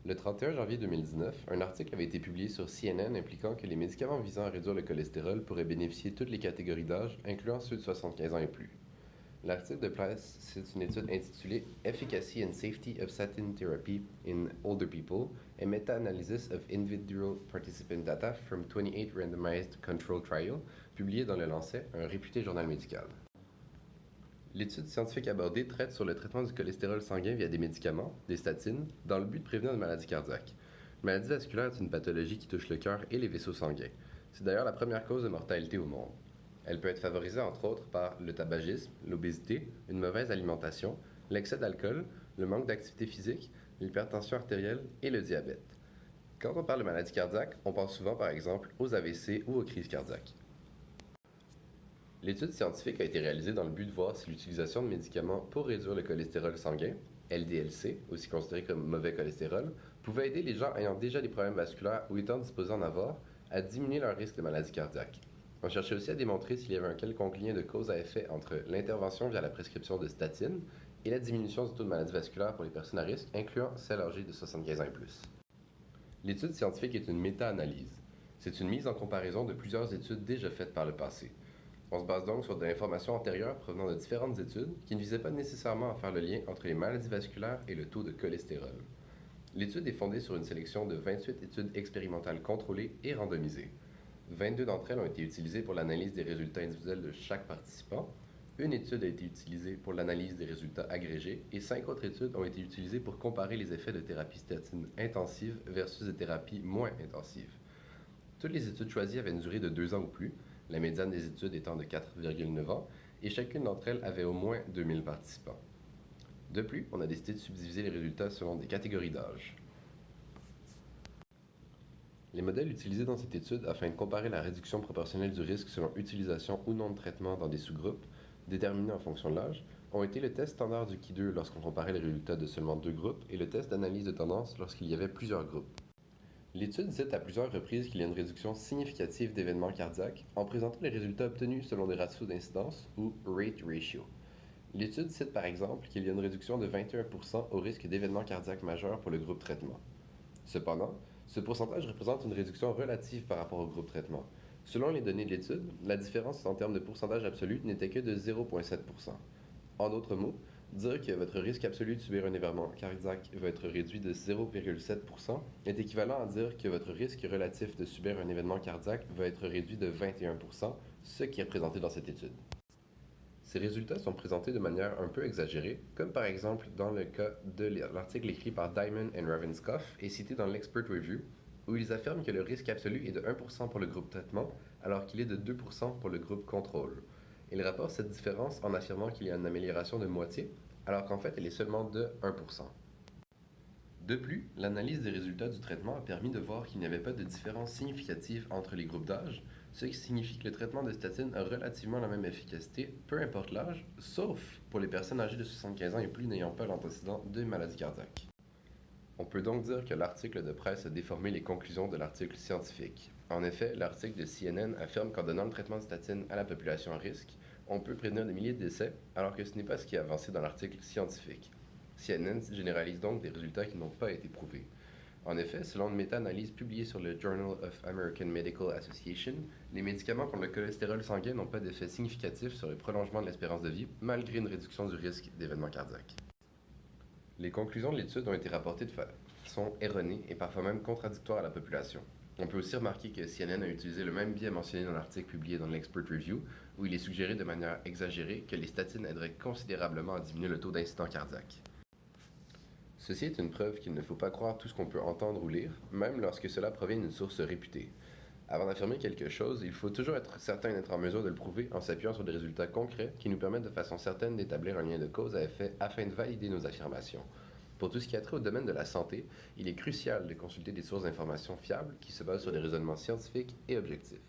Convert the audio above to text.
Le 31 janvier 2019, un article avait été publié sur CNN impliquant que les médicaments visant à réduire le cholestérol pourraient bénéficier toutes les catégories d'âge, incluant ceux de 75 ans et plus. L'article de presse cite une étude intitulée Efficacy and Safety of Statin Therapy in Older People, a meta-analysis of individual participant data from 28 randomized control trials, publiée dans le Lancet, un réputé journal médical. L'étude scientifique abordée traite sur le traitement du cholestérol sanguin via des médicaments, des statines, dans le but de prévenir une maladie cardiaque. Une maladie vasculaire est une pathologie qui touche le cœur et les vaisseaux sanguins. C'est d'ailleurs la première cause de mortalité au monde. Elle peut être favorisée entre autres par le tabagisme, l'obésité, une mauvaise alimentation, l'excès d'alcool, le manque d'activité physique, l'hypertension artérielle et le diabète. Quand on parle de maladie cardiaque, on pense souvent par exemple aux AVC ou aux crises cardiaques. L'étude scientifique a été réalisée dans le but de voir si l'utilisation de médicaments pour réduire le cholestérol sanguin, LDL-C, aussi considéré comme mauvais cholestérol, pouvait aider les gens ayant déjà des problèmes vasculaires ou étant disposés à en avoir à diminuer leur risque de maladie cardiaque. On cherchait aussi à démontrer s'il y avait un quelconque lien de cause à effet entre l'intervention via la prescription de statine et la diminution du taux de maladie vasculaire pour les personnes à risque, incluant celles âgées de 75 ans et plus. L'étude scientifique est une méta-analyse. C'est une mise en comparaison de plusieurs études déjà faites par le passé. On se base donc sur de l'information antérieure provenant de différentes études qui ne visaient pas nécessairement à faire le lien entre les maladies vasculaires et le taux de cholestérol. L'étude est fondée sur une sélection de 28 études expérimentales contrôlées et randomisées. 22 d'entre elles ont été utilisées pour l'analyse des résultats individuels de chaque participant, une étude a été utilisée pour l'analyse des résultats agrégés et 5 autres études ont été utilisées pour comparer les effets de thérapie statine intensive versus des thérapies moins intensives. Toutes les études choisies avaient une durée de 2 ans ou plus, la médiane des études étant de 4,9 ans, et chacune d'entre elles avait au moins 2000 participants. De plus, on a décidé de subdiviser les résultats selon des catégories d'âge. Les modèles utilisés dans cette étude afin de comparer la réduction proportionnelle du risque selon utilisation ou non de traitement dans des sous-groupes, déterminés en fonction de l'âge, ont été le test standard du Qui2 lorsqu'on comparait les résultats de seulement 2 groupes et le test d'analyse de tendance lorsqu'il y avait plusieurs groupes. L'étude cite à plusieurs reprises qu'il y a une réduction significative d'événements cardiaques en présentant les résultats obtenus selon des ratios d'incidence ou rate ratio. L'étude cite par exemple qu'il y a une réduction de 21% au risque d'événements cardiaques majeurs pour le groupe traitement. Cependant, ce pourcentage représente une réduction relative par rapport au groupe traitement. Selon les données de l'étude, la différence en termes de pourcentage absolu n'était que de 0,7%. En d'autres mots, dire que votre risque absolu de subir un événement cardiaque va être réduit de 0,7% est équivalent à dire que votre risque relatif de subir un événement cardiaque va être réduit de 21%, ce qui est représenté dans cette étude. Ces résultats sont présentés de manière un peu exagérée, comme par exemple dans le cas de l'article écrit par Diamond et Ravenscoff et cité dans l'Expert Review, où ils affirment que le risque absolu est de 1% pour le groupe traitement, alors qu'il est de 2% pour le groupe contrôle. Ils rapportent cette différence en affirmant qu'il y a une amélioration de moitié, alors qu'en fait elle est seulement de 1%. De plus, l'analyse des résultats du traitement a permis de voir qu'il n'y avait pas de différence significative entre les groupes d'âge, ce qui signifie que le traitement de statine a relativement la même efficacité, peu importe l'âge, sauf pour les personnes âgées de 75 ans et plus n'ayant pas l'antécédent de maladie cardiaque. On peut donc dire que l'article de presse a déformé les conclusions de l'article scientifique. En effet, l'article de CNN affirme qu'en donnant le traitement de statine à la population à risque, on peut prévenir des milliers de décès, alors que ce n'est pas ce qui est avancé dans l'article scientifique. CNN généralise donc des résultats qui n'ont pas été prouvés. En effet, selon une méta-analyse publiée sur le Journal of American Medical Association, les médicaments contre le cholestérol sanguin n'ont pas d'effet significatif sur le prolongement de l'espérance de vie, malgré une réduction du risque d'événements cardiaques. Les conclusions de l'étude ont été rapportées de façon erronée et parfois même contradictoires à la population. On peut aussi remarquer que CNN a utilisé le même biais mentionné dans l'article publié dans l'Expert Review, où il est suggéré de manière exagérée que les statines aideraient considérablement à diminuer le taux d'incidents cardiaques. Ceci est une preuve qu'il ne faut pas croire tout ce qu'on peut entendre ou lire, même lorsque cela provient d'une source réputée. Avant d'affirmer quelque chose, il faut toujours être certain d'être en mesure de le prouver en s'appuyant sur des résultats concrets qui nous permettent de façon certaine d'établir un lien de cause à effet afin de valider nos affirmations. Pour tout ce qui a trait au domaine de la santé, il est crucial de consulter des sources d'informations fiables qui se basent sur des raisonnements scientifiques et objectifs.